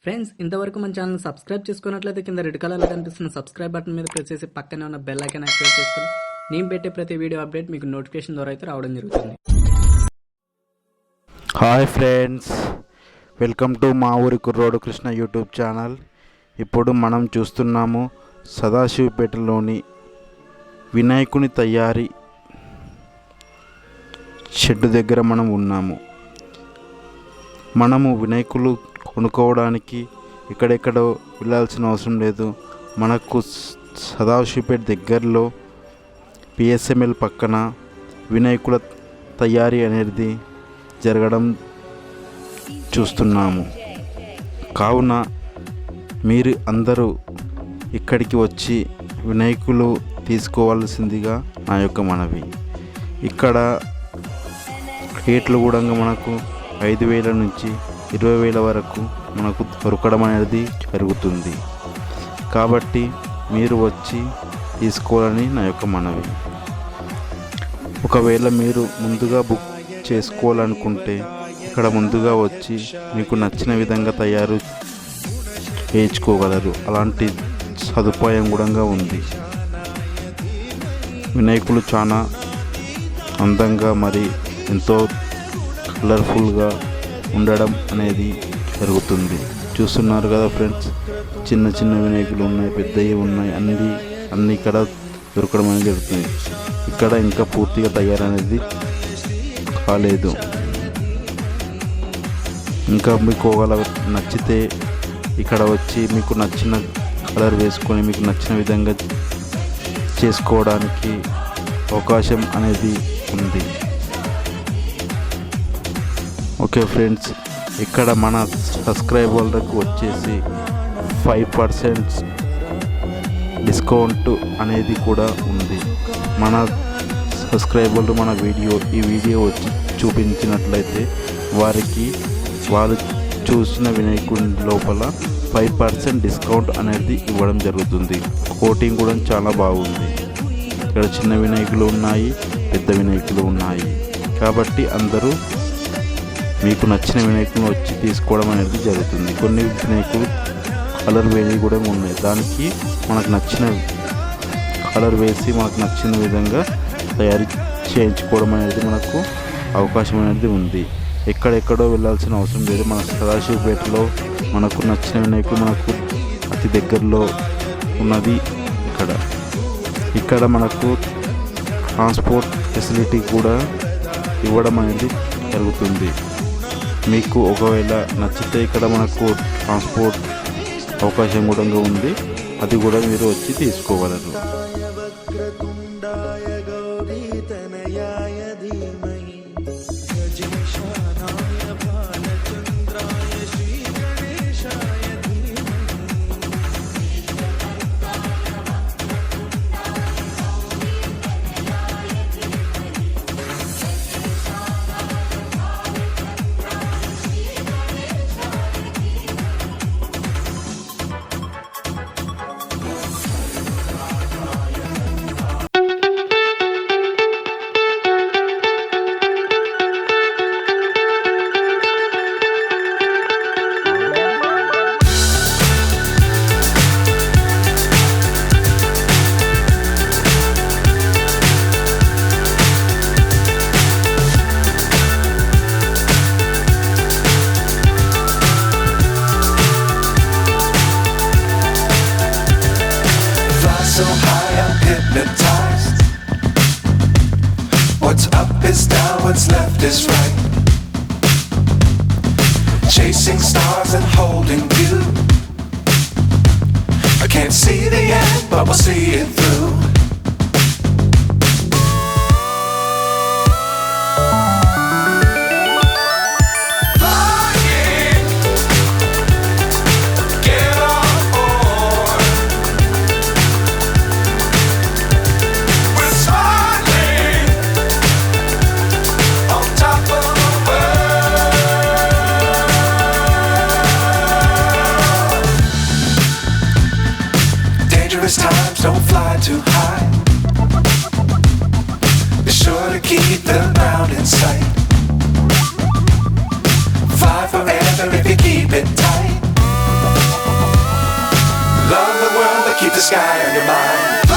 Friends, ఇంతవరకు మన channel subscribe చేసుకున్నట్లయితే కింద రెడ్ కలర్లో కనిపిస్తున్న సబ్స్క్రైబ్ బటన్ మీద ప్రెస్ చేసి పక్కనే ఉన్న బెల్ ఐకాన్ యాక్టివేట్ చేసుకుని నేను పెట్టే ప్రతి వీడియో అప్డేట్ మీకు నోటిఫికేషన్ ద్వారా అయితే రావడం జరుగుతుంది. హాయ్ ఫ్రెండ్స్, వెల్కమ్ టు మా ఊరి కుర్రోడు కృష్ణ యూట్యూబ్ ఛానల్. ఇప్పుడు మనం చూస్తున్నాము సదాశివపేటలోని వినాయకుని తయారీ షెడ్ దగ్గర మనం ఉన్నాము. మనము వినాయకులు కొనుక్కోవడానికి ఎక్కడెక్కడో వెళ్ళాల్సిన అవసరం లేదు. మనకు సదాశివపేట దగ్గరలో psml పక్కన వినాయకుల తయారీ అనేది జరగడం చూస్తున్నాము. కావున మీరు అందరూ ఇక్కడికి వచ్చి వినాయకులు తీసుకోవాల్సిందిగా నా యొక్క మనవి. ఇక్కడ రేట్లు కూడా మనకు 5,000 నుంచి 20,000 వరకు మనకు దొరకడం అనేది జరుగుతుంది. కాబట్టి మీరు వచ్చి తీసుకోవాలని నా యొక్క మనవి. ఒకవేళ మీరు ముందుగా బుక్ చేసుకోవాలనుకుంటే ఇక్కడ ముందుగా వచ్చి మీకు నచ్చిన విధంగా తయారు చేయించుకోగలరు. అలాంటి సదుపాయం కూడా ఉంది. వినాయకులు చాలా అందంగా మరి ఎంతో కలర్ఫుల్గా ఉండడం అనేది జరుగుతుంది. చూస్తున్నారు కదా ఫ్రెండ్స్, చిన్న చిన్న వినాయకులు ఉన్నాయి, పెద్దవి ఉన్నాయి, అన్నీ ఇక్కడ దొరకడం అనేది జరుగుతుంది. ఇక్కడ ఇంకా పూర్తిగా తయారనేది కాలేదు. ఇంకా మీకు నచ్చితే ఇక్కడ వచ్చి మీకు నచ్చిన కలర్ వేసుకొని మీకు నచ్చిన విధంగా చేసుకోవడానికి అవకాశం అనేది ఉంది. ఓకే ఫ్రెండ్స్, ఇక్కడ మన సబ్స్క్రైబర్లకు వచ్చేసి 5% డిస్కౌంట్ అనేది కూడా ఉంది. మన సబ్స్క్రైబర్లు మన ఈ వీడియో వచ్చి చూపించినట్లయితే వారికి వాళ్ళు చూసిన వినాయకుడి లోపల 5% డిస్కౌంట్ అనేది ఇవ్వడం జరుగుతుంది. కోటింగ్ కూడా చాలా బాగుంది. ఇక్కడ చిన్న వినాయకులు ఉన్నాయి, పెద్ద వినాయకులు ఉన్నాయి. కాబట్టి అందరూ మీకు నచ్చిన వినాయకులను వచ్చి తీసుకోవడం అనేది జరుగుతుంది. కొన్ని వినాయకులు కలర్ వేసి కూడా ఉన్నాయి. దానికి మనకు నచ్చిన కలర్ వేసి మనకు నచ్చిన విధంగా తయారు చేయించుకోవడం అనేది మనకు అవకాశం అనేది ఉంది. ఎక్కడెక్కడో వెళ్ళాల్సిన అవసరం లేదు. మన సదాశివపేటలో మనకు నచ్చిన వినాయకులు మనకు అతి దగ్గరలో ఉన్నది ఇక్కడ మనకు ట్రాన్స్పోర్ట్ ఫెసిలిటీ కూడా ఇవ్వడం అనేది జరుగుతుంది. మీకు ఒకవేళ నచ్చితే ఇక్కడ మనకు ట్రాన్స్పోర్ట్ అవకాశం కూడా ఉంది. అది కూడా మీరు వచ్చి తీసుకోగలరు. So high I'm hypnotized. What's up is down, what's left is right. Chasing stars and holding you. I can't see the end, but we'll see it through. Times don't fly too high. Be sure to keep the ground in sight. Fly forever if you keep it tight. keep the sky on your mind.